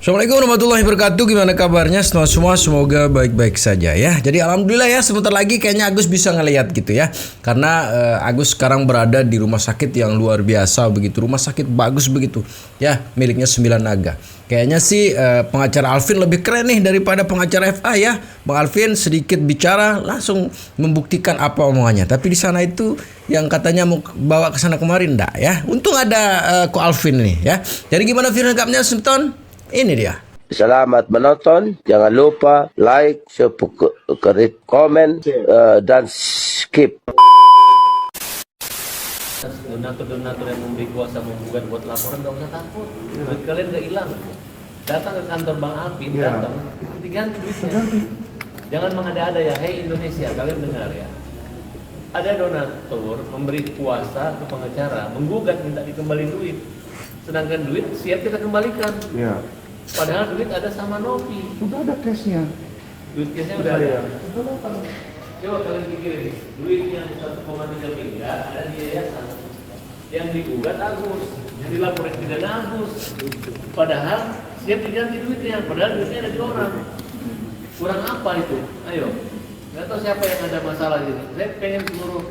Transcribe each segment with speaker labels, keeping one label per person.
Speaker 1: Assalamualaikum warahmatullahi wabarakatuh. Gimana kabarnya semua? Semoga baik-baik saja ya. Jadi alhamdulillah ya, sebentar lagi kayaknya Agus bisa ngelihat gitu ya. Karena Agus sekarang berada di rumah sakit yang luar biasa begitu. Rumah sakit bagus begitu ya, miliknya Sembilan Naga. Kayaknya sih pengacara Alvin lebih keren nih daripada pengacara FA ya. Bang Alvin sedikit bicara langsung membuktikan apa omongannya. Tapi di sana itu yang katanya mau bawa ke sana kemarin enggak ya. Untung ada Ko Alvin nih ya. Jadi gimana video lengkapnya Sultan? Ini dia.
Speaker 2: Selamat menonton. Jangan lupa like, subscribe, komen, dan skip.
Speaker 3: Donatur-donatur yang memberi kuasa menggugat buat laporan gak usah takut. Duit kalian gak hilang. Datang ke kantor Bang Alvin, datang diganti duitnya. Jangan mengada-ada ya. Hei Indonesia, kalian dengar ya. Ada donatur memberi kuasa ke pengacara, menggugat minta dikembali duit. Sedangkan duit siap kita kembalikan.
Speaker 4: Ya.
Speaker 3: Padahal duit ada sama Novi.
Speaker 4: Udah ada case-nya.
Speaker 3: Duit case-nya udah ada. Coba kalian pikirin, duit yang 1,3 miliar ada di yayasan. Yang digugat Agus, yang dilaporin pidana Agus. Padahal siap diganti duitnya, padahal duitnya ada di orang. Kurang apa itu? Ayo. Nggak tahu siapa yang ada masalah di sini. Saya pengen seluruh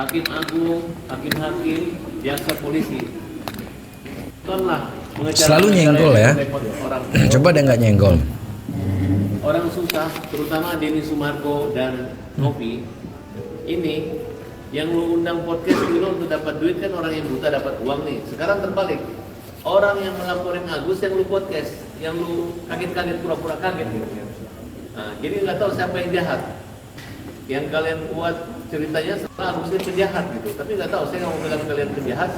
Speaker 3: hakim agung, hakim-hakim, jaksa polisi. Tonlah
Speaker 1: Selalu nyenggol ya. Coba deh nggak nyenggol.
Speaker 3: Orang susah, terutama Denny Sumargo dan Novi. Ini yang lu undang podcast dulu untuk dapat duit kan orang yang buta dapat uang nih. Sekarang terbalik. Orang yang melaporin Agus yang lu podcast, yang lu kaget-kaget pura-pura kaget gitu. Nah, jadi nggak tahu siapa yang jahat. Yang kalian buat ceritanya setelah Agusnya penjahat gitu. Tapi nggak tahu, saya nggak mau bilang kalian penjahat.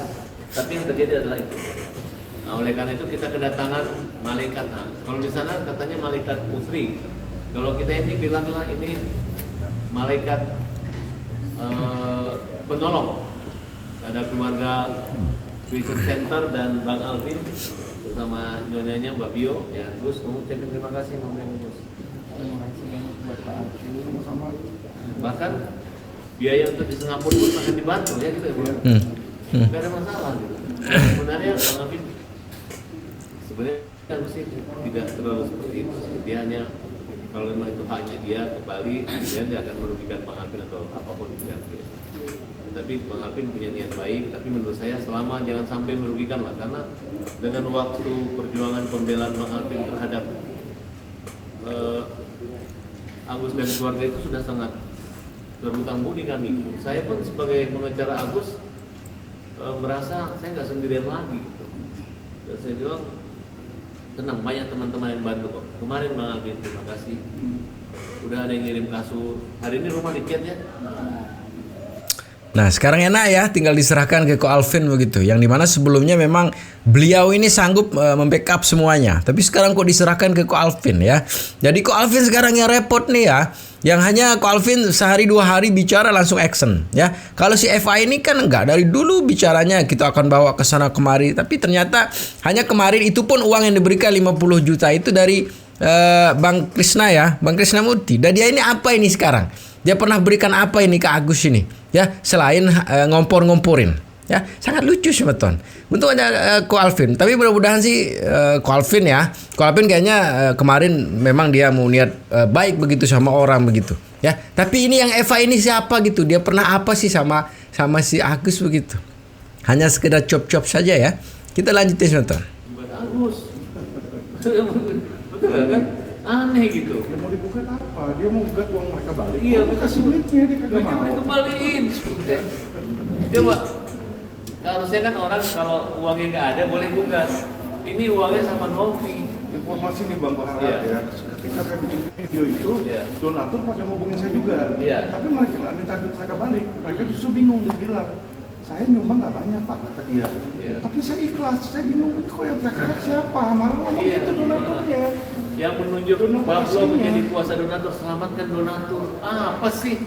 Speaker 3: Tapi yang terjadi adalah itu. Nah, oleh karena itu kita kedatangan malaikat. Nah, kalau di sana katanya malaikat putri. Kalau kita ini bilanglah ini malaikat penolong. Ada keluarga Research Center dan Bang Alvin bersama nyonyanya Mbak Bio. Ya, Gus, kamu ucapin terima kasih ngomong Gus.
Speaker 4: Terima kasih buat Pak Alvin sama.
Speaker 3: Bahkan biaya untuk di Singapura pun akan dibantu ya gitu ya, Bu. Gak ada masalah gitu. Sebenarnya Bang Alvin sebenarnya kan sih tidak terlalu seperti itu sih. Dia hanya kalau memang itu haknya dia ke Bali, dia tidak akan merugikan Bang Alvin atau apapun tidak. Tapi Bang Alvin punya niat baik, tapi menurut saya selama jangan sampai merugikan lah, karena dengan waktu perjuangan pembelaan Bang Alvin terhadap Agus dan keluarga itu sudah sangat berhutang budi kami. Saya pun sebagai pengacara Agus merasa saya nggak sendirian lagi. Dan saya bilang tenang, banyak teman-teman yang bantu kok. Kemarin Bang Alvin, terima kasih. Udah ada yang ngirim kasur. Hari ini rumah dicat ya.
Speaker 1: Nah sekarang enak ya, tinggal diserahkan ke Ko Alvin begitu. Yang dimana sebelumnya memang beliau ini sanggup membackup semuanya. Tapi sekarang kok diserahkan ke Ko Alvin ya. Jadi Ko Alvin sekarang yang repot nih ya. Yang hanya Ko Alvin sehari 2 hari bicara langsung action ya. Kalau si FA ini kan enggak, dari dulu bicaranya kita akan bawa ke sana kemari. Tapi ternyata hanya kemarin itu pun uang yang diberikan 50 juta itu dari Bang Krisna ya, Bang Krisnamurti. Dan dia ini apa ini sekarang? Dia pernah berikan apa ini ke Agus ini? Ya, selain ngompor-ngomporin. Ya, sangat lucu sih beton. Untuk ada Ko Alvin, tapi mudah-mudahan sih Ko Alvin ya. Ko Alvin kayaknya kemarin memang dia mau niat baik begitu sama orang begitu. Ya, tapi ini yang Eva ini siapa gitu? Dia pernah apa sih sama si Agus begitu? Hanya sekedar cop-cop saja ya. Kita lanjutin beton.
Speaker 3: Buat Agus. Betul kan? Aneh gitu.
Speaker 4: Dia mau digugat apa? Dia mau gugat uang mereka balik.
Speaker 3: Iya,
Speaker 4: Kok kasih duitnya dia kagak
Speaker 3: mereka
Speaker 4: mau.
Speaker 3: kembaliin. Coba, kalau saya kan orang kalau uangnya nggak ada boleh gugat. Ini uangnya sama Novi.
Speaker 4: Informasi nih Bang Bahar
Speaker 3: Iya.
Speaker 4: ya. Ketika saya bikin video itu,
Speaker 3: Iya.
Speaker 4: donatur pada ngomongin saya juga.
Speaker 3: Iya.
Speaker 4: Tapi mereka nggak minta duit mereka balik. Mereka justru bingung, dia bilang, saya nyumbang nggak banyak Pak, kata dia.
Speaker 3: Iya.
Speaker 4: Tapi saya ikhlas, saya bingung kok yang teriak siapa? Malah ngomong
Speaker 3: Iya.
Speaker 4: itu donaturnya.
Speaker 3: Yang menunjuk Pablo menjadi kuasa donatur, selamatkan donatur. Apa sih?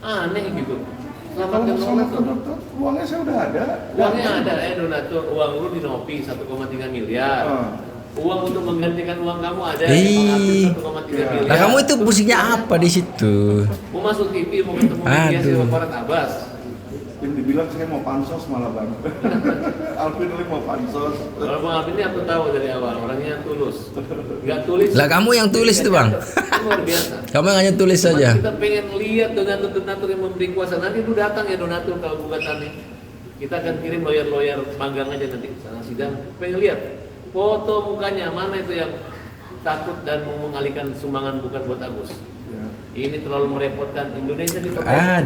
Speaker 3: Aneh gitu.
Speaker 4: Kalau
Speaker 3: Selamatkan
Speaker 4: masalah
Speaker 3: donatur.
Speaker 4: donatur, uangnya saya udah ada.
Speaker 3: Uangnya ada, donatur. Uang lu di Novi 1,3 miliar. Uang untuk menggantikan uang kamu ada di Bang Alvin 1,3 miliar.
Speaker 1: Nah kamu itu pusingnya apa di situ?
Speaker 3: Mau masuk TV, mau ketemu media
Speaker 1: Aduh.
Speaker 3: sama Farhat Abbas.
Speaker 4: dibilang saya mau pansos malah bang. Alvin ini mau pansos.
Speaker 3: Kalau Bang Alvin ini aku tahu dari awal orangnya tulus, nggak tulis.
Speaker 1: Lah kamu yang tulis tuh bang.
Speaker 3: Itu luar biasa.
Speaker 1: Kamu yang hanya tulis
Speaker 3: Cuman
Speaker 1: saja.
Speaker 3: kita pengen lihat donatur-donatur yang memberi kuasa. Nanti itu datang ya donatur kalau gugatannya. Kita akan kirim lawyer-lawyer magang aja nanti ke sana sidang. Pengen lihat foto mukanya mana itu yang takut dan mau mengalihkan sumbangan bukan buat Agus.
Speaker 4: Ya.
Speaker 3: Ini terlalu merepotkan Indonesia di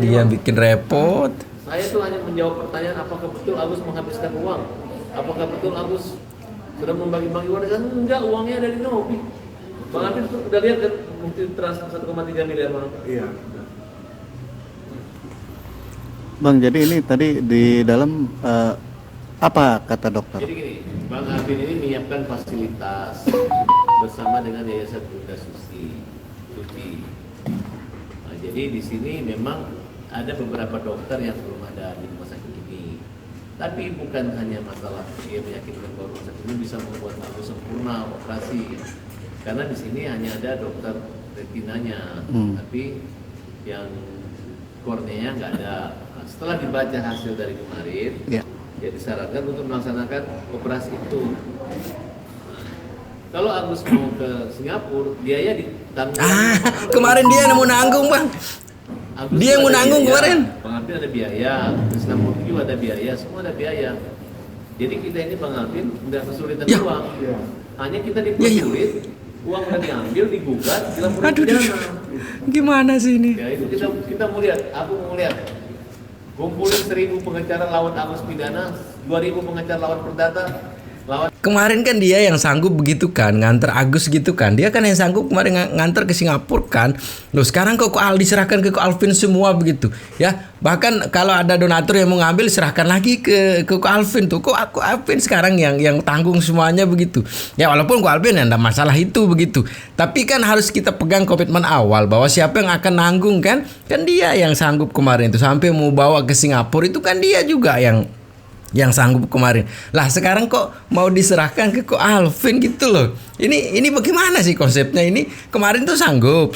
Speaker 1: Dia bikin repot.
Speaker 3: Saya tuh hanya menjawab pertanyaan apakah betul Agus menghabiskan uang? Apakah betul Agus sudah membagi-bagi uang? Kan enggak, uangnya ada di Novi. Bang Alvin tuh udah lihat kan bukti transfer 1,3 miliar Bang?
Speaker 4: Iya.
Speaker 5: Bang, jadi ini tadi di dalam apa kata dokter?
Speaker 3: Jadi gini, Bang Alvin ini menyiapkan fasilitas bersama dengan Yayasan Bunda Suci. Nah, jadi di sini memang ada beberapa dokter yang belum ada di rumah sakit ini. Tapi bukan hanya masalah dia meyakinkan bahwa rumah sakit ini bisa membuat Agus sempurna operasi. Karena di sini hanya ada dokter retinanya, tapi yang korneanya nggak ada. Nah, setelah dibaca hasil dari kemarin, ya disarankan untuk melaksanakan operasi itu. Kalau Agus mau ke Singapura, biaya ditanggung.
Speaker 1: Kemarin dia yang mau nanggung bang.
Speaker 3: Agus
Speaker 1: Dia yang mau
Speaker 3: ada
Speaker 1: nanggung
Speaker 3: biaya,
Speaker 1: kemarin.
Speaker 3: Bang Alvin ada biaya, Singapura juga ada biaya, semua ada biaya. Jadi kita ini Bang Alvin nggak kesulitan uang.
Speaker 4: Iya.
Speaker 3: Hanya kita dipersulit, uang udah diambil, digugat, dilaporin pidana.
Speaker 1: Gimana sih ini?
Speaker 3: Ya itu kita mau lihat, aku mau lihat. Kumpulin 1.000 pengacara lawan Agus pidana, 2.000 pengacara lawan perdata, lawan.
Speaker 1: Kemarin kan dia yang sanggup begitu kan, nganter Agus gitu kan. Dia kan yang sanggup kemarin nganter ke Singapura kan. Loh sekarang kok diserahkan ke Alvin semua begitu. Ya, bahkan kalau ada donatur yang mau ngambil serahkan lagi ke Alvin tuh. Kok Alvin sekarang yang tanggung semuanya begitu. Ya walaupun Alvin ya enggak masalah itu begitu. Tapi kan harus kita pegang komitmen awal bahwa siapa yang akan nanggung kan? Kan dia yang sanggup kemarin itu sampai mau bawa ke Singapura itu kan dia juga yang sanggup kemarin. Lah sekarang kok mau diserahkan ke Alvin gitu loh. Ini bagaimana sih konsepnya ini? Kemarin tuh sanggup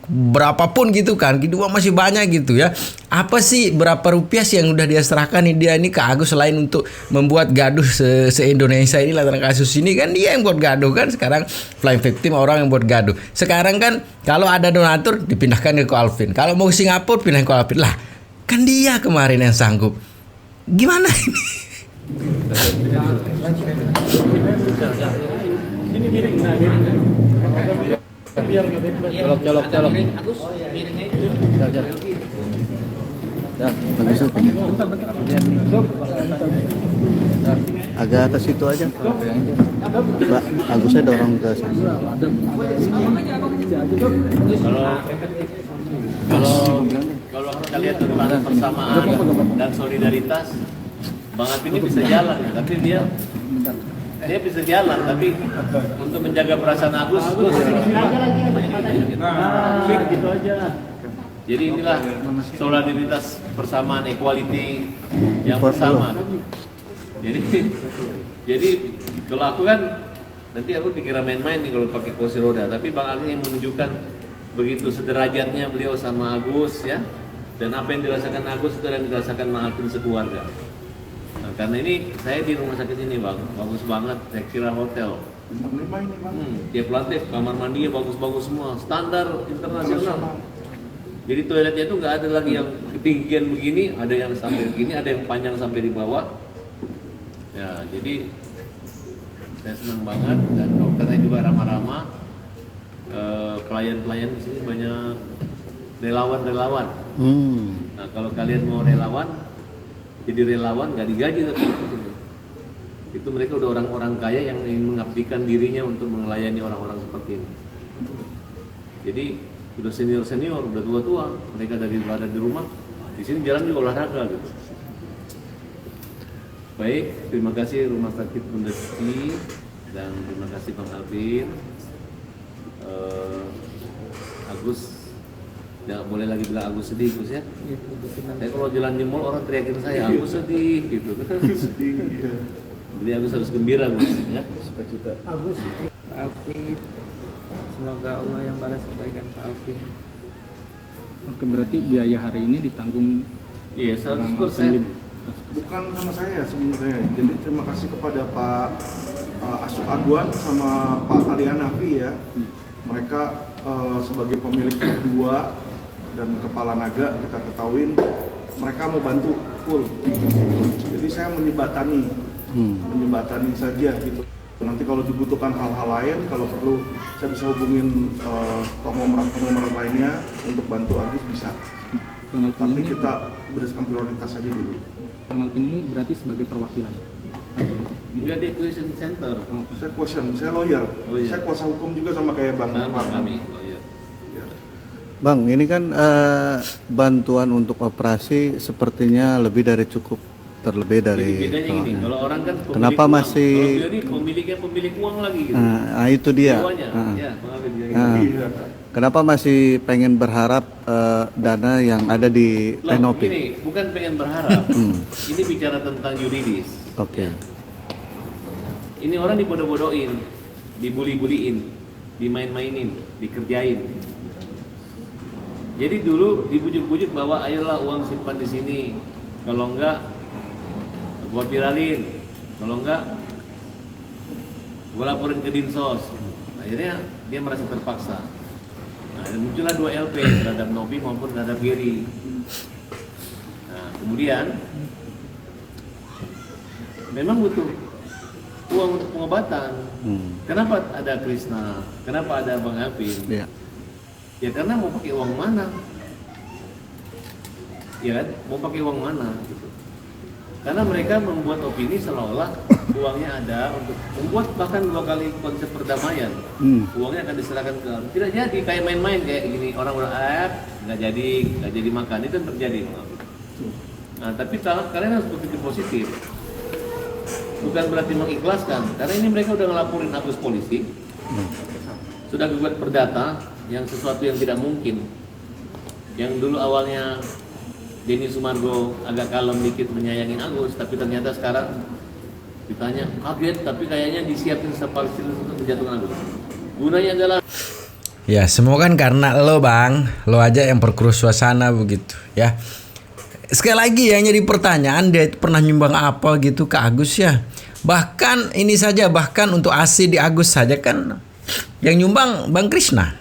Speaker 1: berapapun gitu kan. Kedua masih banyak gitu ya. Apa sih berapa rupiah sih yang udah dia serahkan dia ini ke Agus selain untuk membuat gaduh se-Indonesia ini lantaran kasus ini kan dia yang buat gaduh kan sekarang flying victim orang yang buat gaduh. Sekarang kan kalau ada donatur dipindahkan ke Alvin. Kalau mau ke Singapura pindah ke Alvin. Lah kan dia kemarin yang sanggup. Gimana ini?
Speaker 5: Colok. Agak atas itu aja. Mbak, Agusnya dorong ke sana.
Speaker 3: Kalau kita lihat tentang persamaan dan solidaritas, Bang Alvin ini bisa jalan, tapi dia bisa jalan, tapi untuk menjaga perasaan Agus, gitu aja. Jadi inilah solidaritas persamaan, equality yang bersama. Jadi kalau aku kan nanti aku dikira main-main nih kalau pakai kursi roda, tapi Bang Alvin yang menunjukkan begitu sederajatnya beliau sama Agus ya, dan apa yang dirasakan Agus itu yang dirasakan Bang Alvin sekeluarga. Nah, karena ini saya di rumah sakit ini Bang, bagus banget, saya kira hotel.
Speaker 4: Bintang 5 ini bang.
Speaker 3: Tiap lantai kamar mandinya bagus-bagus semua, standar internasional. Jadi toiletnya itu nggak ada lagi yang ketinggian begini, ada yang sampai begini, ada yang panjang sampai di bawah. Ya, jadi saya senang banget dan dokternya juga ramah-ramah. Klien-klien di sini banyak relawan-relawan. Nah kalau kalian mau relawan, jadi relawan nggak digaji tapi itu mereka udah orang-orang kaya yang ingin mengabdikan dirinya untuk melayani orang-orang seperti ini. Jadi udah senior-senior, udah tua-tua, mereka dari ada di rumah, di sini jalan juga olahraga gitu. Baik, terima kasih Rumah Sakit Bunda Suci dan terima kasih Bang Alvin. Agus, jangan boleh lagi bilang Agus sedih, Gus ya. Saya kalau jalan di mall orang teriakin saya Agus sedih gitu. Jadi Agus harus gembira Gus ya.
Speaker 6: Agus, Alvin, semoga Allah yang balas kebaikan Pak Alvin.
Speaker 7: Oke, berarti biaya hari ini ditanggung
Speaker 3: Iya, 100%.
Speaker 4: Bukan sama saya sebenarnya. Jadi terima kasih kepada Pak Asyuk Adwan sama Pak Ali Hanafi ya. Mereka sebagai pemilik kedua dan kepala naga kita ketahuin mereka mau bantu full. Jadi saya menyebatani saja gitu. Nanti kalau dibutuhkan hal-hal lain, kalau perlu saya bisa hubungin pengomong lainnya untuk bantu Agus bisa. Tapi kita berdasarkan prioritas saja dulu.
Speaker 6: Tanggal ini berarti sebagai perwakilan.
Speaker 3: Juga di question center.
Speaker 4: Saya lawyer.
Speaker 3: Oh, iya.
Speaker 4: Saya kuasa hukum juga sama kayak Bang
Speaker 3: Sama
Speaker 4: Farhan.
Speaker 3: kami. Oh, iya.
Speaker 4: Ya.
Speaker 5: Bang, ini kan bantuan untuk operasi sepertinya lebih dari cukup, terlebih dari.
Speaker 3: Jadi bedanya gini, kalau orang kan pemilik
Speaker 5: Kenapa
Speaker 3: uang,
Speaker 5: masih-
Speaker 3: kalau dia ini pemiliknya pemilik uang lagi gitu.
Speaker 5: Itu dia.
Speaker 3: Jiwanya, ya, mengambil dia gitu.
Speaker 4: Iya.
Speaker 5: Kenapa masih pengen berharap dana yang ada di
Speaker 3: Loh,
Speaker 5: NOP?
Speaker 3: gini, bukan pengen berharap. Ini bicara tentang yuridis.
Speaker 5: Oke.
Speaker 3: Ini orang dibodoh-bodohin, dibully-buliin, dimain-mainin, dikerjain. Jadi dulu dibujuk-bujuk bahwa ayolah uang simpan di sini. Kalau enggak, gua viralin. Kalau enggak, gua laporin ke Dinsos. Akhirnya dia merasa terpaksa. Nah, dan muncullah 2 LP terhadap Novi maupun terhadap Gary. Nah, kemudian memang butuh uang untuk pengobatan. Kenapa ada Krisna? Kenapa ada Bang Alvin?
Speaker 5: Iya.
Speaker 3: Ya karena mau pakai uang mana? Ya kan? Mau pakai uang mana? Gitu. Karena mereka membuat opini seolah-olah uangnya ada untuk membuat bahkan 2 kali konsep perdamaian. Uangnya akan diserahkan ke tidak jadi kayak main-main kayak gini orang nggak jadi makan itu yang terjadi. Nah tapi kalian harus berpikir positif. Bukan berarti mengikhlaskan karena ini mereka udah ngelaporin Agus polisi, sudah gugat perdata yang sesuatu yang tidak mungkin. Yang dulu awalnya Denny Sumargo agak kalem dikit menyayangin Agus, tapi ternyata sekarang ditanya kaget, tapi kayaknya disiapin sepalsir untuk menjatuhkan Agus. Gunanya adalah
Speaker 1: Ya semua kan karena lo bang, lo aja yang perkeruh suasana begitu ya. Sekali lagi yang jadi pertanyaan, dia itu pernah nyumbang apa gitu ke Agus ya. Bahkan ini saja, bahkan untuk ASI di Agus saja kan yang nyumbang Bang Krisna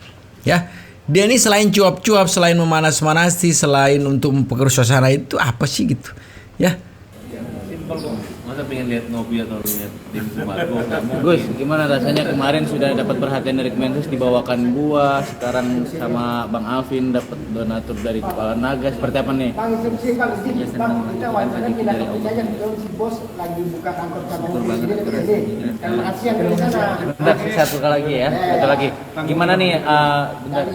Speaker 1: ya. Dia ini selain cuap-cuap, selain memanas-manasi, selain untuk memperkeruh suasana itu apa sih gitu ya.
Speaker 3: simpel kok. Masa pengen lihat Novi atau lihat Denny Sumargo? Nggak mungkin.
Speaker 6: Gus, gimana rasanya kemarin sudah dapat perhatian dari Kemensos dibawakan buah, sekarang sama Bang Alvin dapat donatur dari Kepala Naga, seperti apa nih?
Speaker 7: Ya senang kita wajarnya tidak aja si bos lagi buka kantor cabang sendiri. Terima kasih yang dari sana.
Speaker 6: Bentar, satu lagi ya, satu lagi. Gimana nih? Bentar.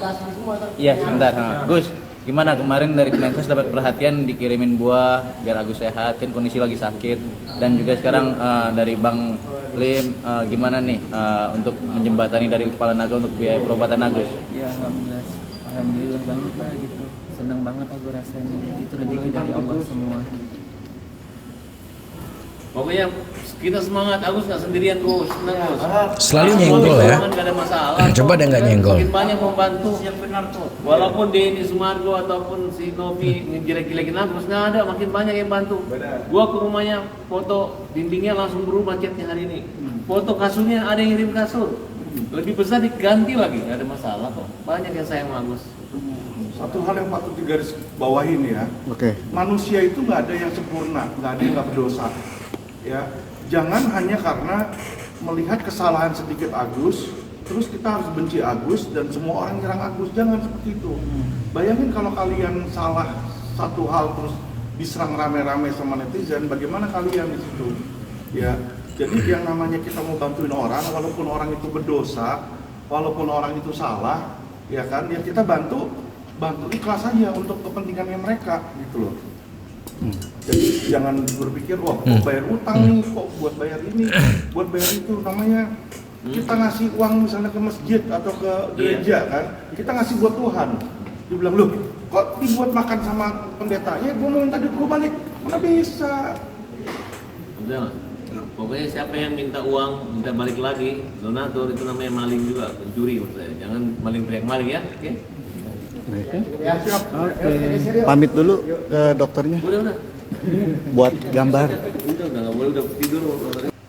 Speaker 6: Iya, bentar. Gus, gimana kemarin dari Kemensos dapat perhatian dikirimin buah biar Agus sehat, kan kondisi lagi sakit, dan juga sekarang dari Bang Lim gimana nih untuk menjembatani dari Kepala Naga untuk biaya perobatan Agus?
Speaker 8: Ya alhamdulillah banget lah gitu, senang banget aku rasanya, itu rezeki dari Allah semua.
Speaker 3: Pokoknya kita semangat, Agus nggak sendirian Gus, tenang Gus.
Speaker 1: Selalu nyenggol ya.
Speaker 3: Nggak ada masalah.
Speaker 1: Coba dia nggak nyenggol.
Speaker 3: Makin banyak membantu. Walaupun Denny Sumargo ataupun si Novi ngejelek-jelekin Agus, nggak ada, makin banyak yang bantu. Gua ke rumahnya, foto dindingnya langsung berubah catnya hari ini. Foto kasurnya ada yang ngirim kasur. Lebih besar diganti lagi, nggak ada masalah kok. Banyak yang sayang sama Agus.
Speaker 4: Satu hal yang patut digaris bawahin ya.
Speaker 5: Oke.
Speaker 4: Manusia itu nggak ada yang sempurna, nggak ada yang nggak berdosa. Ya, jangan hanya karena melihat kesalahan sedikit Agus, terus kita harus benci Agus dan semua orang nyerang Agus. Jangan seperti itu. Bayangin kalau kalian salah satu hal terus diserang rame-rame sama netizen, bagaimana kalian di situ? Ya, jadi yang namanya kita mau bantuin orang, walaupun orang itu berdosa, walaupun orang itu salah, ya kan? Ya kita bantu ikhlas aja untuk kepentingannya mereka, gitu loh. Jadi jangan berpikir wah kok bayar utang nih, kok buat bayar ini, buat bayar itu. Namanya kita ngasih uang misalnya ke masjid atau ke gereja kan, kita ngasih buat Tuhan. Dibilang loh kok dibuat makan sama pendeta, ya gue mau minta duit gue balik, mana bisa.
Speaker 3: Udah, pokoknya siapa yang minta uang, minta balik lagi, donatur itu namanya maling juga, pencuri maksud saya. Jangan maling teriak maling ya, oke?
Speaker 7: Ya,
Speaker 5: Oke. Pamit dulu ke dokternya. Buat gambar.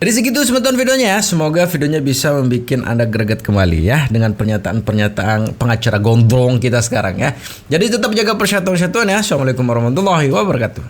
Speaker 1: Jadi segitu semeton videonya ya. Semoga videonya bisa membuat Anda greget kembali ya dengan pernyataan-pernyataan pengacara gondrong kita sekarang ya. Jadi tetap jaga persatuan ya. Assalamualaikum warahmatullahi wabarakatuh.